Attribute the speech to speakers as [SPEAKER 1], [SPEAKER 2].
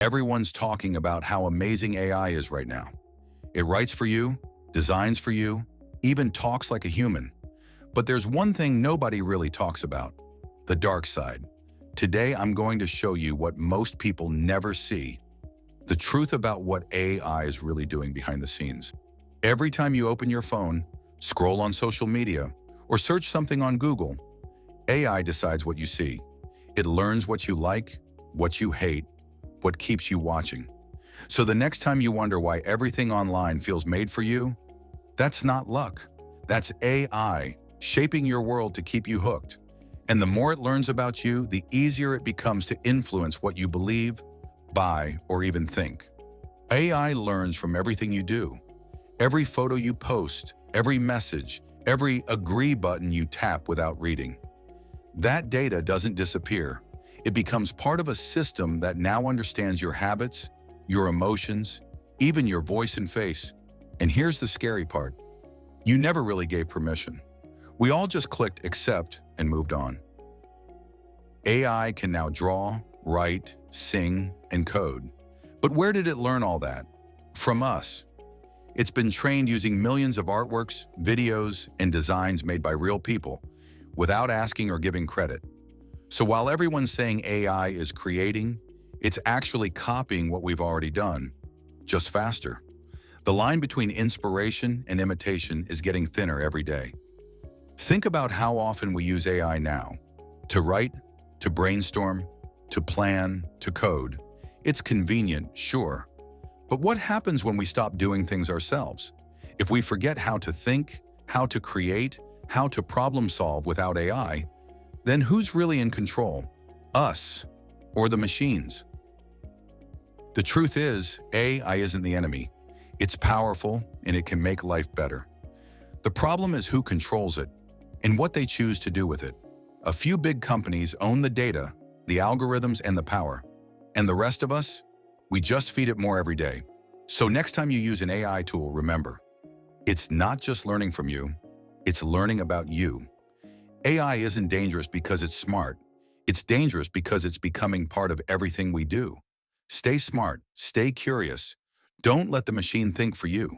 [SPEAKER 1] Everyone's talking about how amazing AI is right now. It writes for you, designs for you, even talks like a human. But there's one thing nobody really talks about: the dark side. Today, I'm going to show you what most people never see: the truth about what AI is really doing behind the scenes. Every time you open your phone, scroll on social media, or search something on Google, AI decides what you see. It learns what you like, what you hate, what keeps you watching. So the next time you wonder why everything online feels made for you, that's not luck. That's AI shaping your world to keep you hooked. And the more it learns about you, the easier it becomes to influence what you believe, buy, or even think. AI learns from everything you do. Every photo you post, every message, every agree button you tap without reading. That data doesn't disappear. It becomes part of a system that now understands your habits, your emotions, even your voice and face. And here's the scary part: you never really gave permission. We all just clicked accept and moved on. AI can now draw, write, sing, and code. But where did it learn all that? From us. It's been trained using millions of artworks, videos, and designs made by real people, without asking or giving credit. So while everyone's saying AI is creating, it's actually copying what we've already done, just faster. The line between inspiration and imitation is getting thinner every day. Think about how often we use AI now: to write, to brainstorm, to plan, to code. It's convenient, sure. But what happens when we stop doing things ourselves? If we forget how to think, how to create, how to problem solve without AI, then who's really in control? Us or the machines? The truth is, AI isn't the enemy. It's powerful and it can make life better. The problem is who controls it and what they choose to do with it. A few big companies own the data, the algorithms, and the power. And the rest of us, we just feed it more every day. So next time you use an AI tool, remember, it's not just learning from you, it's learning about you. AI isn't dangerous because it's smart. It's dangerous because it's becoming part of everything we do. Stay smart, stay curious. Don't let the machine think for you.